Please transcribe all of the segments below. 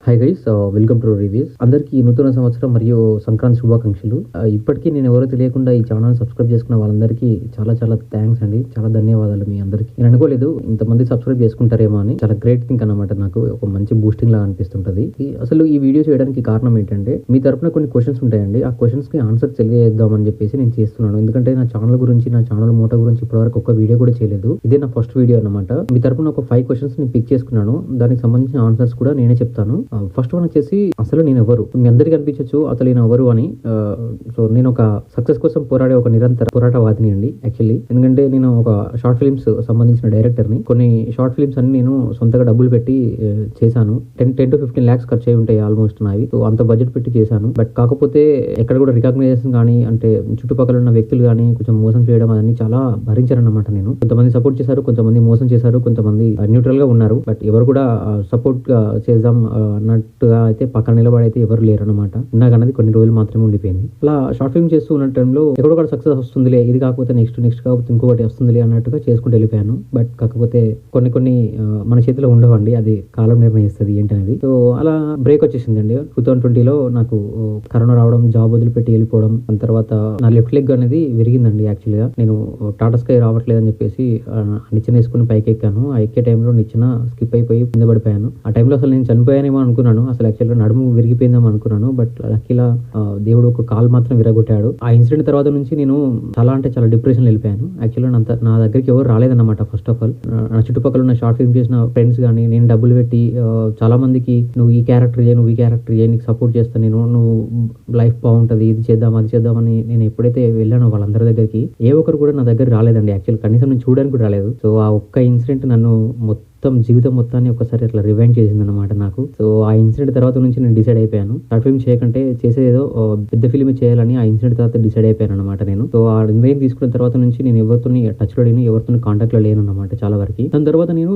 Hi guys, welcome two reviews. అందరికీ నూతన సంవత్సరం మరియు సంక్రాంతి శుభాకాంక్షలు. ఇప్పటికీ నేను ఎవరో తెలియకుండా ఈ ఛానల్ సబ్స్క్రైబ్ చేసుకున్న వాళ్ళందరికీ చాలా చాలా థ్యాంక్స్ అండి. చాలా ధన్యవాదాలు మీ అందరికీ. నేను అనుకోలేదు ఇంతమంది సబ్స్క్రైబ్ చేసుకుంటారేమో అని. చాలా గ్రేట్ థింక్ అన్నమాట. నాకు ఒక మంచి బూస్టింగ్ లాగా అనిపిస్తుంటది. అసలు ఈ వీడియో చేయడానికి కారణం ఏంటంటే, మీ తరపున కొన్ని క్వశ్చన్స్ ఉంటాయండి. ఆ క్వశ్చన్స్ కి ఆన్సర్ తెలియజేద్దామని చెప్పేసి నేను చేస్తున్నాను. ఎందుకంటే నా ఛానల్ గురించి, నా ఛానల్ మోటో గురించి ఇప్పటివరకు ఒక వీడియో కూడా చేయలేదు. ఇదే నా ఫస్ట్ వీడియో అన్నమాట. మీ తరపున ఒక 5 క్వశ్చన్స్ ని పిక్ చేసుకున్నాను. దానికి సంబంధించిన ఆన్సర్స్ కూడా నేనే చెప్తాను. ఫస్ట్ వన్ వచ్చేసి, అసలు నేను ఎవరు? మీ అందరికీ అనిపించచ్చు అసలు నేను ఎవరు అని. సో నేను ఒక సక్సెస్ కోసం పోరాడే ఒక నిరంతర పోరాటవాదిని అండి యాక్చువల్లీ. ఎందుకంటే నేను ఒక షార్ట్ ఫిల్మ్స్ సంబంధించిన డైరెక్టర్ ని. కొన్ని షార్ట్ ఫిల్మ్స్ అన్ని నేను సొంతగా డబ్బులు పెట్టి చేశాను. 10 to 15 lakhs ఖర్చు అయి ఉంటాయి ఆల్మోస్ట్ నావి. సో అంత బడ్జెట్ పెట్టి చేశాను. బట్ కాకపోతే ఎక్కడ కూడా రికగ్నైజేషన్ కానీ, అంటే చుట్టుపక్కల ఉన్న వ్యక్తులు కానీ కొంచెం మోసం చేయడం అన్ని చాలా భరించారన్నమాట. నేను కొంతమంది సపోర్ట్ చేశారు, కొంతమంది మోసం చేశారు, కొంతమంది న్యూట్రల్ గా ఉన్నారు. బట్ ఎవరు కూడా సపోర్ట్ గా చేద్దాం అన్నట్టుగా అయితే పక్కన నిలబడైతే ఎవరు లేరు అనమాట. నాకన్నది కొన్ని రోజులు మాత్రమే ఉండిపోయింది. అలా షార్ట్ ఫిల్మ్ చేస్తూ ఉన్న టైంలో ఎక్కడో కూడా సక్సెస్ వస్తుందిలే, ఇది కాకపోతే నెక్స్ట్ కాకపోతే ఇంకొకటి వస్తుందిలే అన్నట్టుగా చేసుకుంటూ వెళ్ళిపోయాను. బట్ కాకపోతే కొన్ని మన చేతిలో ఉండవండి, అది కాలం నిర్ణయిస్తుంది ఏంటనేది. సో అలా బ్రేక్ వచ్చేసిందండి 2020లో. నాకు కరోనా రావడం, జాబ్ వదిలిపెట్టి వెళ్ళిపోవడం, దాని తర్వాత నా లెఫ్ట్ లెగ్ అనేది విరిగిందండి. యాక్చువల్ గా నేను టాటా స్కై రావట్లేదని చెప్పేసి నిచ్చెన వేసుకుని పైకి ఎక్కాను. ఆ ఎక్కే టైంలో నిచ్చెన స్కిప్ అయిపోయి కింద పడిపోయాను. ఆ టైంలో అసలు నేను చనిపోయానేమో అనుకున్నాను. అసలు యాక్చువల్గా నడుము విరిగిపోయిందేమో అనుకున్నాను. బట్ లక్కీలా దేవుడు ఒక కాల్ మాత్రం విరగొట్టాడు. ఆ ఇన్సిడెంట్ తర్వాత నుంచి నేను చాలా డిప్రెషన్ వెళ్ళిపోయాను. యాక్చువల్గా నా దగ్గరికి ఎవరు రాలేదన్నమాట. ఫస్ట్ ఆఫ్ ఆల్ నా చుట్టుపక్కల ఉన్న షార్ట్ ఫిల్మ్ చేసిన ఫ్రెండ్స్ కానీ, నేను డబ్బులు పెట్టి చాలా మందికి నువ్వు ఈ క్యారెక్టర్ చేయి, నీకు సపోర్ట్ చేస్తాను నేను, నువ్వు లైఫ్ బాగుంటది, ఇది చేద్దాం అది చేద్దామని నేను ఎప్పుడైతే వెళ్ళానో వాళ్ళందరి దగ్గరికి ఏ ఒక్కరు కూడా నా దగ్గర రాలేదండి. యాక్చువల్ కనీసం నేను చూడడానికి కూడా రాలేదు. సో ఆ ఒక్క ఇన్సిడెంట్ నన్ను జీవితం మొత్తాన్ని ఒకసారి అట్లా రివైండ్ చేసింది అనమాట నాకు. సో ఆ ఇన్సిడెంట్ తర్వాత నుంచి నేను డిసైడ్ అయిపోయాను, షార్ట్ ఫిల్మ్ చేయకంటే చేసేదో పెద్ద ఫిల్మ్ చేయాలని. ఆ ఇన్సిడెంట్ తర్వాత డిసైడ్ అయిపోయాను అనమాట నేను. సో ఆ నిర్ణయం తీసుకున్న తర్వాత నుంచి నేను ఎవరితో టచ్ లో లేను, ఎవరితో కాంటాక్ట్ లో లేను అనమాట చాలా వరకు. దాని తర్వాత నేను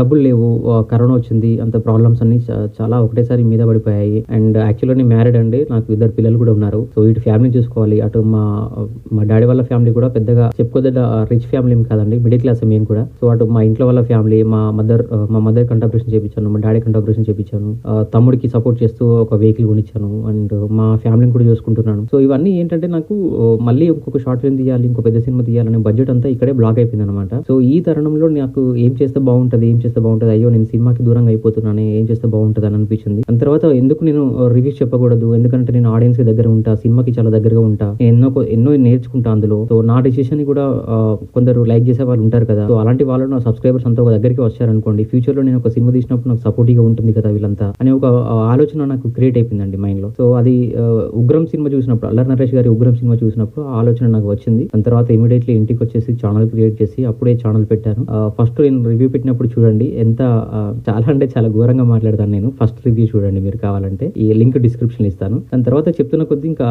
డబ్బులు లేవు, కరోనా వచ్చింది, అంత ప్రాబ్లమ్స్ అన్ని చాలా ఒకటేసారి మీద పడిపోయాయి. అండ్ యాక్చువల్గా నేను మ్యారీడ్ అండి, నాకు 2 పిల్లలు కూడా ఉన్నారు. సో ఇటు ఫ్యామిలీ చూసుకోవాలి, అటు మా డాడీ వాళ్ళ ఫ్యామిలీ కూడా పెద్దగా చెప్పుకోదగ్గ రిచ్ ఫ్యామిలీ కాదండి, మిడిల్ క్లాస్ మేము కూడా. సో అటు మా ఇంట్లో వాళ్ళ ఫ్యామిలీ, మా మదర్ కంట్రిబ్యూషన్ చేయించాను, మా డాడీ కంట్రిబ్యూషన్ చేయించాను, తమ్ముడికి సపోర్ట్ చేస్తూ ఒక వెహికల్ కొనిచ్చాను, అండ్ మా ఫ్యామిలీని కూడా చూసుకుంటున్నాను. సో ఇవన్నీ ఏంటంటే నాకు మళ్ళీ ఇంకొక షార్ట్ ఫిల్మ్ తీయాలి, ఇంకో పెద్ద సినిమా తీయాలనే బడ్జెట్ అంతా ఇక్కడే బ్లాక్ అయిపోయింది అనమాట. సో ఈ తరుణంలో నాకు ఏం చేస్తే బాగుంటది, అయ్యో నేను సినిమాకి దూరంగా అయిపోతున్నాను, ఏం చేస్తే బాగుంటది అని అనిపించింది. దాని తర్వాత ఎందుకు నేను రివ్యూస్ చెప్పకూడదు, ఎందుకంటే నేను ఆడియన్స్ కి దగ్గర ఉంటా, సినిమాకి చాలా దగ్గరగా ఉంటా, ఎన్నో నేర్చుకుంటా అందులో. సో నా డిసిషన్ కూడా కొందరు లైక్ చేసే వాళ్ళు ఉంటారు కదా. సో అలాంటి వాళ్ళు నా సబ్స్క్రైబర్స్ అంతా దగ్గరికి వచ్చారనుకోండి, ఫ్యూచర్ లో నేను ఒక సినిమా తీసినప్పుడు నాకు సపోర్టివ్ గా ఉంటుంది కదా వీళ్ళంతా అనే ఒక ఆలోచన నాకు క్రియేట్ అయిపోయిందండి మైండ్ లో. సో అది ఉగ్రం సినిమా చూసినప్పుడు, అల్లరి నరేష్ గారి ఉగ్రం సినిమా చూసినప్పుడు ఆ ఆలోచన నాకు వచ్చింది. దాని తర్వాత ఇమీడియట్లీ ఇంటికి వచ్చేసి ఛానల్ క్రియేట్ చేసి అప్పుడే ఛానల్ పెట్టాను. ఫస్ట్ నేను రివ్యూ పెట్టినప్పుడు చూడండి, ఎంత చాలా ఘోరంగా మాట్లాడతాను నేను. ఫస్ట్ రివ్యూ చూడండి మీరు కావాలంటే, ఈ లింక్ డిస్క్రిప్షన్ ఇస్తాను. దాని తర్వాత చెప్తున్న కొద్దీ ఇంకా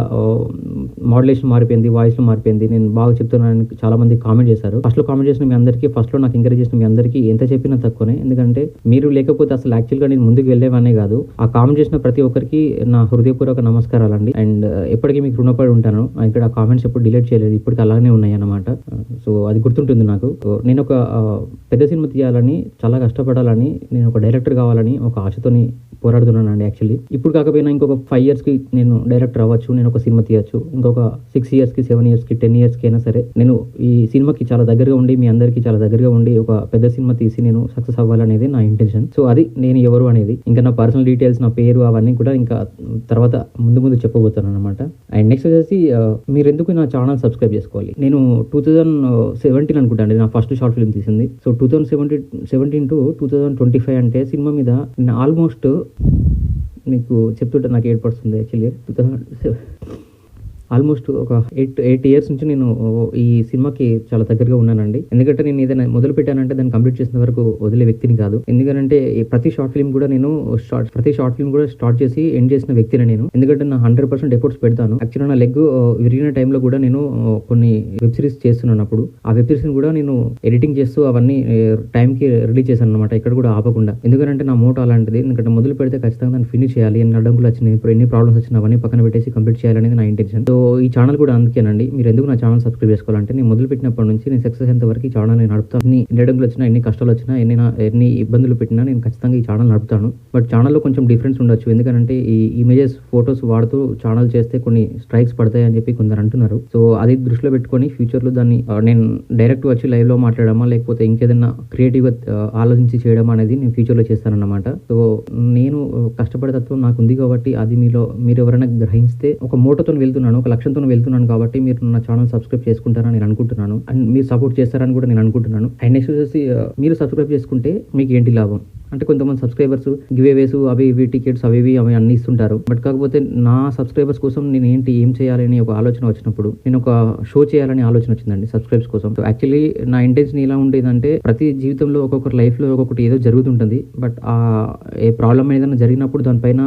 మోడలేషన్ మారిపోయింది, వాయిస్ లో మారిపోయింది, నేను బాగా చెప్తున్నాను చాలా మంది కామెంట్ చేశారు. ఫస్ట్ లో కామెంట్ చేసిన మీ అందరికీ, ఫస్ట్ లో నాకు ఎంకరేజ్ చేసిన మీ అందరికీ ఎంత చెప్పినా తక్కువనే. ఎందుకంటే మీరు లేకపోతే అసలు యాక్చువల్ గా నేను ముందుకు వెళ్ళేవానే కాదు. ఆ కామెంట్ చేసిన ప్రతి ఒక్కరికి నా హృదయపూర్వక నమస్కారాలండి. అండ్ ఎప్పటికీ మీకు రుణపడి ఉంటాను. ఇక్కడ ఆ కామెంట్స్ ఎప్పుడు డిలీట్ చేయలేదు, ఇప్పటికి అలానే ఉన్నాయి అన్నమాట. సో అది గుర్తుంటుంది నాకు. నేను ఒక పెద్ద సినిమా తీయాలని, చాలా కష్టపడాలని, నేను ఒక డైరెక్టర్ కావాలని ఒక ఆశతోని పోరాడుతున్నానండి యాక్చువల్లీ. ఇప్పుడు కాకపోయినా ఇంకొక 5 years కి నేను డైరెక్టర్ అవ్వచ్చు, నేను ఒక సినిమా తీయచ్చు. ఇంకొక 6 years కి, 7 years కి, 10 years కి అయినా సరే నేను ఈ సినిమాకి చాలా దగ్గరగా ఉండి, మీ అందరికీ చాలా దగ్గరగా ఉండి ఒక పెద్ద సినిమా తీసి నేను సక్సెస్ అవ్వాలనేది నా ఇంటెన్షన్. సో అది నేను ఎవరు అనేది, ఇంకా నా పర్సనల్ డీటెయిల్స్, నా పేరు అవన్నీ కూడా ఇంకా తర్వాత ముందు చెప్పబోతాను అనమాట. అండ్ నెక్స్ట్ వచ్చేసి మీరు ఎందుకు నా ఛానల్ సబ్స్క్రైబ్ చేసుకోవాలి. నేను 2017 అనుకుంటాను నా ఫస్ట్ షార్ట్ ఫిల్మ్ తీసింది. సో 2017 to 2025 అంటే సినిమా మీద నేను ఆల్మోస్ట్ మీకు చెప్తుంటే నాకు ఏర్పడుతుంది యాక్చువల్లీ. ఆల్మోస్ట్ ఒక 8 years నుంచి నేను ఈ సినిమాకి చాలా దగ్గరగా ఉన్నానండి. ఎందుకంటే నేను ఏదైనా మొదలు పెట్టానంటే దాన్ని కంప్లీట్ చేసిన వరకు వదిలే వ్యక్తిని కాదు. ఎందుకంటే ప్రతి షార్ట్ ఫిల్మ్ కూడా స్టార్ట్ చేసి ఎండ్ చేసిన వ్యక్తిని నేను. ఎందుకంటే నా 100% ఎఫర్ట్స్ పెడతాను. యాక్చువల్గా నా లెగ్ విరిగిన టైంలో కూడా నేను కొన్ని వెబ్ సిరీస్ చేస్తున్నాను. అప్పుడు ఆ వెబ్ సిరీస్ ని కూడా నేను ఎడిటింగ్ చేస్తూ అవన్నీ టైంకి రిలీజ్ చేశాను అనమాట, ఇక్కడ కూడా ఆపకుండా. ఎందుకంటే నా మోటో అలాంటిది. ఎందుకంటే మొదలు పెడితే ఖచ్చితంగా దాన్ని ఫినిష్ చేయాలి. ఎన్ని అడ్డంకులు వచ్చినాయి, ఇప్పుడు ఎన్ని ప్రాబ్లమ్స్ వచ్చినా అవన్నీ పక్కన పెట్టేసి కంప్లీట్ చేయాలనేది నా ఇంటెన్షన్. సో ఈ ఛానల్ కూడా అందుకేనండి. మీరు ఎందుకు నా ఛానల్ సబ్స్క్రైబ్ చేసుకోవాలంటే, నేను మొదలుపెట్టినప్పటి నుంచి నేను సక్సెస్ అయ్యేంత వరకు ఈ ఛానల్ నేను నడుపుతాను. ఎన్ని అడ్డంకులు వచ్చినా, ఎన్ని కష్టాలు వచ్చినా, ఎన్ని ఇబ్బందులు పెట్టినా నేను ఖచ్చితంగా ఈ ఛానల్ నడుపుతాను. బట్ ఛానల్లో కొంచెం డిఫరెన్స్ ఉండొచ్చు. ఎందుకంటే ఈ ఇమేజెస్, ఫొటోస్ వాడుతూ ఛానల్ చేస్తే కొన్ని స్ట్రైక్స్ పడతాయి అని చెప్పి కొందరు అంటున్నారు. సో అది దృష్టిలో పెట్టుకొని ఫ్యూచర్లో దాన్ని నేను డైరెక్ట్ వచ్చి లైవ్లో మాట్లాడమా, లేకపోతే ఇంకేదైనా క్రియేటివ్గా ఆలోచించి చేయడం అనేది నేను ఫ్యూచర్లో చేస్తానన్నమాట. సో నేను కష్టపడే తత్వం నాకు ఉంది కాబట్టి అది మీరు ఎవరైనా గ్రహిస్తే, ఒక మోటోతో వెళ్తున్నాను, ఒక లక్ష్యంతో వెళ్తున్నాను కాబట్టి మీరు నా ఛానల్ సబ్స్క్రైబ్ చేసుకుంటారని నేను అనుకుంటున్నాను. అండ్ మీరు సపోర్ట్ చేస్తారని కూడా నేను అనుకుంటున్నాను. అండ్ నెక్స్ట్ వచ్చేసి మీరు సబ్స్క్రైబ్ చేసుకుంటే మీకు ఏంటి లాభం అంటే, కొంతమంది సబ్స్క్రైబర్స్ గివ్ అవేస్ అవి ఇవి టికెట్స్ అవి అన్ని ఇస్తుంటారు. బట్ కాకపోతే నా సబ్స్క్రైబర్స్ కోసం నేను ఏం చేయాలని ఒక ఆలోచన వచ్చినప్పుడు నేను ఒక షో చేయాలని ఆలోచన వచ్చిందండి సబ్స్క్రైబర్స్ కోసం. సో యాక్చువల్లీ నా ఇంటెన్షన్ ఎలా ఉండేదంటే, ప్రతి జీవితంలో ఒక్కొక్కరి లైఫ్లో ఒక్కొక్కటి ఏదో జరుగుతుంటుంది. బట్ ఏ ప్రాబ్లం ఏదైనా జరిగినప్పుడు దానిపైన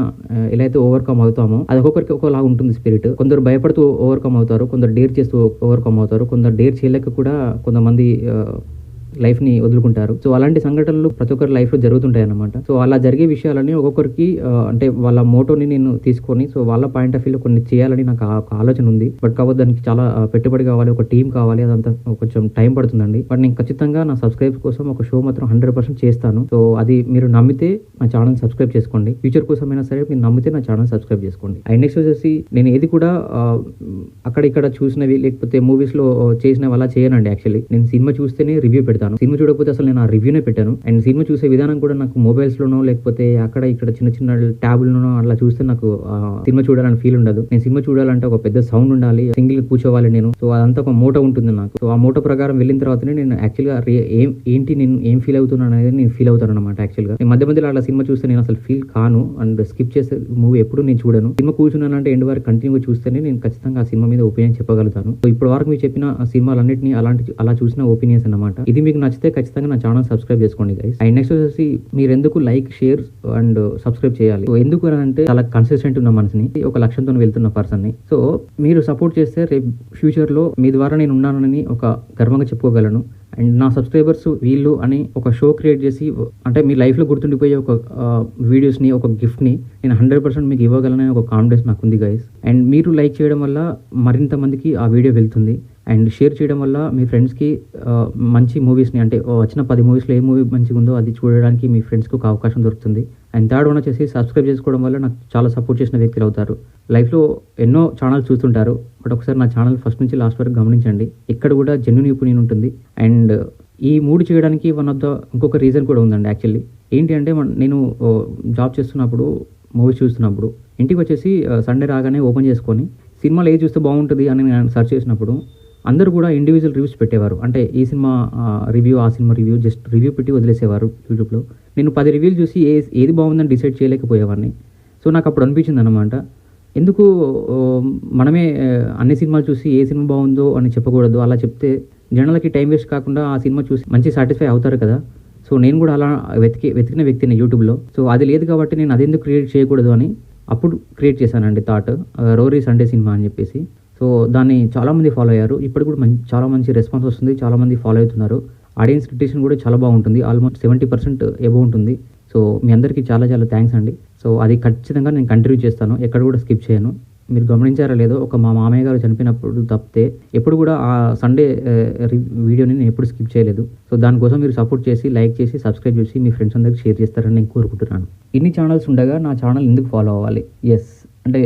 ఎలా అయితే ఓవర్కమ్ అవుతామో అది ఒక్కొక్కరికి ఒకలా ఉంటుంది స్పిరిట్. కొందరు భయపడుతూ ఓవర్కమ్ అవుతారు, కొందరు డేర్ చేస్తూ ఓవర్కమ్ అవుతారు, కొందరు డేర్ చేయలేక కూడా కొంతమంది లైఫ్ని వదులుకుంటారు. సో అలాంటి సంఘటనలు ప్రతి ఒక్కరి లైఫ్లో జరుగుతుంటాయి అన్నమాట. సో అలా జరిగే విషయాలని ఒక్కొక్కరికి అంటే వాళ్ళ మోటోని నేను తీసుకొని, సో వాళ్ళ పాయింట్ ఆఫ్ వ్యూలో కొన్ని చేయాలని నాకు ఆలోచన ఉంది. బట్ కాబట్టి దానికి చాలా పెట్టుబడి కావాలి, ఒక టీం కావాలి, అదంతా కొంచెం టైం పడుతుందండి. బట్ నేను ఖచ్చితంగా నా సబ్స్క్రైబ్ కోసం ఒక షో మాత్రం 100% చేస్తాను. సో అది మీరు నమ్మితే నా ఛానల్ సబ్స్క్రైబ్ చేసుకోండి. ఫ్యూచర్ కోసమైనా సరే మీరు నమ్మితే నా ఛానల్ సబ్స్క్రైబ్ చేసుకోండి. అండ్ నెక్స్ట్ వచ్చేసి నేను ఏది కూడా అక్కడ ఇక్కడ చూసినవి లేకపోతే మూవీస్లో చేసినవి అలా చేయనండి. యాక్చువల్లీ నేను సినిమా చూస్తేనే రివ్యూ పెడతాను. సినిమా చూడకపోతే అసలు నేను ఆ రివ్యూనే పెట్టాను. అండ్ సినిమా చూసే విధానం కూడా నాకు మొబైల్స్ లోనో లేకపోతే అక్కడ ఇక్కడ చిన్న చిన్న ట్యాబ్లోనో అలా చూస్తే నాకు సినిమా చూడాలని ఫీల్ ఉండదు. నేను సినిమా చూడాలంటే ఒక పెద్ద సౌండ్ ఉండాలి, సింగిల్ కూర్చోవాలి నేను. సో అదంతా ఒక మోటో ఉంటుంది నాకు. సో ఆ మోటో ప్రకారం వెళ్ళిన తర్వాతనే నేను యాక్చువల్గా నేను ఏం ఫీల్ అవుతున్నాను అనేది నేను ఫీల్ అవుతాను అనమాట. యాక్చువల్గా నేను మధ్యలో అలా సినిమా చూస్తే నేను అసలు ఫీల్ కాను అండ్ స్కిప్ చేసే మూవీ ఎప్పుడు నేను చూడను. సినిమా కూర్చున్నానంటే ఎండ్ వరకు కంటిన్యూగా చూస్తేనే నేను ఖచ్చితంగా ఆ సినిమా మీద ఒపీనియన్ చెప్పగలుగుతాను. సో ఇప్పటి వరకు మీరు చెప్పిన సినిమాలన్నింటినీ అలా చూసిన ఒపీనియన్స్ అన్నమాట. ఇది మీకు నచ్చితే ఖచ్చితంగా నా ఛానల్ సబ్స్క్రైబ్ చేసుకోండి గైస్. అండ్ నెక్స్ట్ వచ్చేసి మీరు ఎందుకు లైక్, షేర్ అండ్ సబ్స్క్రైబ్ చేయాలి. సో ఎందుకు అంటే చాలా కన్సిస్టెంట్ ఉన్న మనిషిని, ఒక లక్ష్యంతో వెళ్తున్న పర్సన్ ని. సో మీరు సపోర్ట్ చేస్తే రేపు ఫ్యూచర్ లో మీ ద్వారా నేను ఉన్నానని ఒక గర్వంగా చెప్పుకోగలను. అండ్ నా సబ్స్క్రైబర్స్ వీళ్ళు అని ఒక షో క్రియేట్ చేసి, అంటే మీ లైఫ్లో గుర్తుండిపోయే ఒక వీడియోస్ని, ఒక గిఫ్ట్ని నేను 100% మీకు ఇవ్వగలనని ఒక కాన్ఫిడెన్స్ నాకు ఉంది గైస్. అండ్ మీరు లైక్ చేయడం వల్ల మరింత మందికి ఆ వీడియో వెళ్తుంది. అండ్ షేర్ చేయడం వల్ల మీ ఫ్రెండ్స్కి మంచి మూవీస్ని, అంటే వచ్చిన 10 మూవీస్లో ఏ మూవీ మంచిగా ఉందో అది చూడడానికి మీ ఫ్రెండ్స్కి ఒక అవకాశం దొరుకుతుంది. అండ్ థర్డ్ వన్ వచ్చేసి సబ్స్క్రైబ్ చేసుకోవడం వల్ల నాకు చాలా సపోర్ట్ చేసిన వ్యక్తులు అవుతారు. లైఫ్లో ఎన్నో ఛానల్స్ చూస్తుంటారు, బట్ ఒకసారి నా ఛానల్ ఫస్ట్ నుంచి లాస్ట్ వరకు గమనించండి. ఇక్కడ కూడా జెన్యూన్ ఒపీనియన్ ఉంటుంది. అండ్ ఈ 3 చేయడానికి వన్ ఆఫ్ ద ఇంకొక రీజన్ కూడా ఉందండి. యాక్చువల్లీ ఏంటి అంటే, నేను జాబ్ చేస్తున్నప్పుడు, మూవీస్ చూస్తున్నప్పుడు ఇంటికి వచ్చేసి సండే రాగానే ఓపెన్ చేసుకొని సినిమాలు ఏది చూస్తే బాగుంటుంది అని నేను సెర్చ్ చేసినప్పుడు అందరూ కూడా ఇండివిజువల్ రివ్యూస్ పెట్టేవారు. అంటే ఈ సినిమా రివ్యూ, ఆ సినిమా రివ్యూ, జస్ట్ రివ్యూ పెట్టి వదిలేసేవారు యూట్యూబ్లో. నేను 10 రివ్యూలు చూసి ఏది బాగుందని డిసైడ్ చేయలేకపోయేవాడిని. సో నాకు అప్పుడు అనిపించింది అనమాట, ఎందుకు మనమే అన్ని సినిమాలు చూసి ఏ సినిమా బాగుందో అని చెప్పకూడదు. అలా చెప్తే జనాలకి టైం వేస్ట్ కాకుండా ఆ సినిమా చూసి మంచి సాటిస్ఫై అవుతారు కదా. సో నేను కూడా అలా వెతికిన వ్యక్తిని యూట్యూబ్లో. సో అది లేదు కాబట్టి నేను అదెందుకు క్రియేట్ చేయకూడదు అని అప్పుడు క్రియేట్ చేశానండి థాట్, రోరీ సండే సినిమా అని చెప్పేసి. సో దాన్ని చాలామంది ఫాలో అయ్యారు. ఇప్పుడు కూడా చాలా మంచి రెస్పాన్స్ వస్తుంది, చాలామంది ఫాలో అవుతున్నారు. ఆడియన్స్ రిటేషన్ కూడా చాలా బాగుంటుంది, ఆల్మోస్ట్ 70% ఎబో ఉంటుంది. సో మీ అందరికీ చాలా చాలా థ్యాంక్స్ అండి. సో అది ఖచ్చితంగా నేను కంటిన్యూ చేస్తాను, ఎక్కడ కూడా స్కిప్ చేయను. మీరు గమనించారా లేదో, ఒక మా మామయ్య గారు చనిపోయినప్పుడు తప్పితే ఎప్పుడు కూడా ఆ సండే వీడియోని నేను ఎప్పుడు స్కిప్ చేయలేదు. సో దానికోసం మీరు సపోర్ట్ చేసి, లైక్ చేసి, సబ్స్క్రైబ్ చేసి మీ ఫ్రెండ్స్ అందరికి షేర్ చేస్తారని నేను కోరుకుంటున్నాను. ఇన్ని ఛానల్స్ ఉండగా నా ఛానల్ ఎందుకు ఫాలో అవ్వాలి? ఎస్, అంటే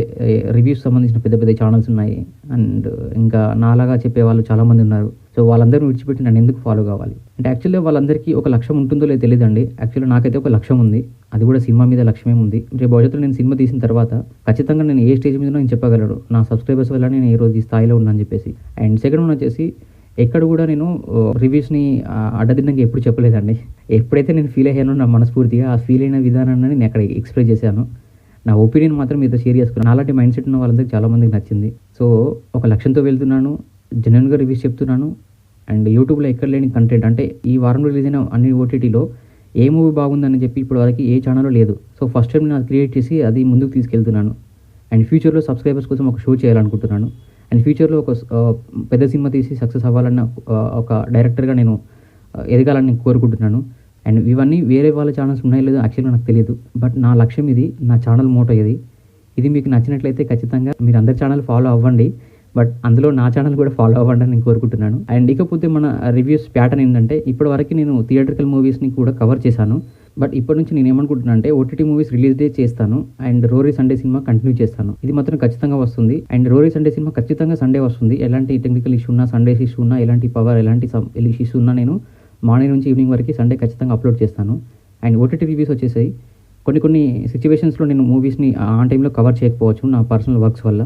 రివ్యూస్ సంబంధించిన పెద్ద పెద్ద ఛానల్స్ ఉన్నాయి. అండ్ ఇంకా నాలాగా చెప్పే వాళ్ళు చాలామంది ఉన్నారు. సో వాళ్ళందరినీ విడిచిపెట్టి నన్ను ఎందుకు ఫాలో కావాలి అంటే, యాక్చువల్లీ వాళ్ళందరికీ ఒక లక్ష్యం ఉంటుందో లేదో తెలియదండి. యాక్చువల్లీ నాకైతే ఒక లక్ష్యం ఉంది, అది కూడా సినిమా మీద లక్ష్యమే ఉంది. రేపు భవిష్యత్తులో నేను సినిమా తీసిన తర్వాత ఖచ్చితంగా నేను ఏ స్టేజ్ మీద నేను చెప్పగలను, నా సబ్స్క్రైబర్స్ వల్ల నేను ఈ రోజు ఈ స్థాయిలో ఉన్నాను చెప్పేసి. అండ్ సెకండ్ వన్ వచ్చేసి, ఎక్కడ కూడా నేను రివ్యూస్ని అడ్డదిడ్డంగా ఎప్పుడు చెప్పలేదండి. ఎప్పుడైతే నేను ఫీల్ అయ్యానో నా మనస్ఫూర్తిగా ఆ ఫీల్ అయిన విధానాన్ని నేను అక్కడ ఎక్స్ప్రెస్ చేశాను. నా ఒపీనియన్ మాత్రం మీతో షేర్ చేసుకున్నాను. అలాంటి మైండ్ సెట్ ఉన్న వాళ్ళందరికీ చాలామందికి నచ్చింది. సో ఒక లక్ష్యంతో వెళ్తున్నాను, జెన్యూన్గా రివ్యూస్ చెప్తున్నాను. అండ్ యూట్యూబ్లో ఎక్కడ లేని కంటెంట్, అంటే ఈ వారంలో రిలీజ్ అయిన అన్ని ఓటీటీలో ఏ మూవీ బాగుందని చెప్పి ఇప్పుడు వరకు ఏ ఛానల్లో లేదు. సో ఫస్ట్ టైం నేను అది క్రియేట్ చేసి అది ముందుకు తీసుకెళ్తున్నాను. అండ్ ఫ్యూచర్లో సబ్స్క్రైబర్స్ కోసం ఒక షో చేయాలనుకుంటున్నాను. అండ్ ఫ్యూచర్లో ఒక పెద్ద సినిమా తీసి సక్సెస్ అవ్వాలన్న ఒక డైరెక్టర్గా నేను ఎదగాలని కోరుకుంటున్నాను. అండ్ ఇవన్నీ వేరే వాళ్ళ ఛానల్స్ ఉన్నాయో లేదో యాక్చువల్గా నాకు తెలియదు, బట్ నా లక్ష్యం ఇది, నా ఛానల్ మోటో ఇది. ఇది మీకు నచ్చినట్లయితే ఖచ్చితంగా మీరు అందరి ఛానల్ ఫాలో అవ్వండి. బట్ అందులో నా ఛానల్ కూడా ఫాలో అవ్వండి నేను కోరుకుంటున్నాను. అండ్ ఇకపోతే మన రివ్యూస్ ప్యాటర్న్ ఏంటంటే, ఇప్పటివరకు నేను థియేట్రికల్ మూవీస్ని కూడా కవర్ చేశాను. బట్ ఇప్పటి నుంచి నేను ఏమనుకుంటున్నాను అంటే ఓటీటీ మూవీస్ రిలీజ్ డే చేస్తాను and Rory Sunday cinema continue చేస్తాను. ఇది మాత్రం ఖచ్చితంగా వస్తుంది. అండ్ రోరీ సండే సినిమా ఖచ్చితంగా సండే వస్తుంది. ఎలాంటి టెక్నికల్ ఇష్యూ ఉన్నా, సండే ఇష్యూ ఉన్నా, ఎలాంటి పవర్ ఎలాంటి ఇష్యూస్ ఉన్నా నేను మార్నింగ్ నుంచి ఈవినింగ్ వరకు సండే ఖచ్చితంగా అప్లోడ్ చేస్తాను. అండ్ ఓటీటీ రివ్యూస్ వచ్చేసాయి. కొన్ని సిచ్యువేషన్స్లో నేను మూవీస్ని ఆ టైంలో కవర్ చేయకపోవచ్చు నా పర్సనల్ వర్క్స్ వల్ల.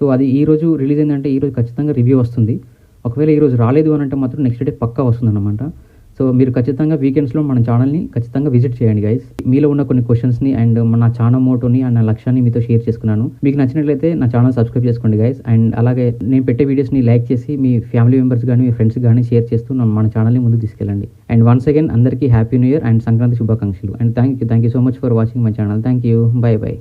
సో అది ఈ రోజు రిలీజ్ అయిందంటే ఈరోజు ఖచ్చితంగా రివ్యూ వస్తుంది. ఒకవేళ ఈరోజు రాలేదు అని అంటే మాత్రం నెక్స్ట్ డే పక్కా వస్తుంది అనమాట. సో మీరు ఖచ్చితంగా వీకెండ్స్లో మన ఛానల్ని ఖచ్చితంగా విజిట్ చేయండి గైస్. మీలో ఉన్న కొన్ని క్వశ్చన్స్ని అండ్ నా ఛానల్ మోటోని అండ్ నా లక్ష్యాన్ని మీతో షేర్ చేసుకున్నాను. మీకు నచ్చినట్లయితే నా ఛానల్ సబ్స్క్రైబ్ చేసుకోండి గైస్. అండ్ అలాగే నేను పెట్టే వీడియోస్ని లైక్ చేసి మీ ఫ్యామిలీ మెంబర్స్ కానీ మీ ఫ్రెండ్స్ కానీ షేర్ చేస్తూ మన ఛానల్ని ముందుకు తీసుకెళ్ళండి. అండ్ వన్స్ అగైన్ అందరికీ happy new year and Sankranti శుభాకాంక్షలు. And thank you so much for watching my channel. Thank you. Bye by.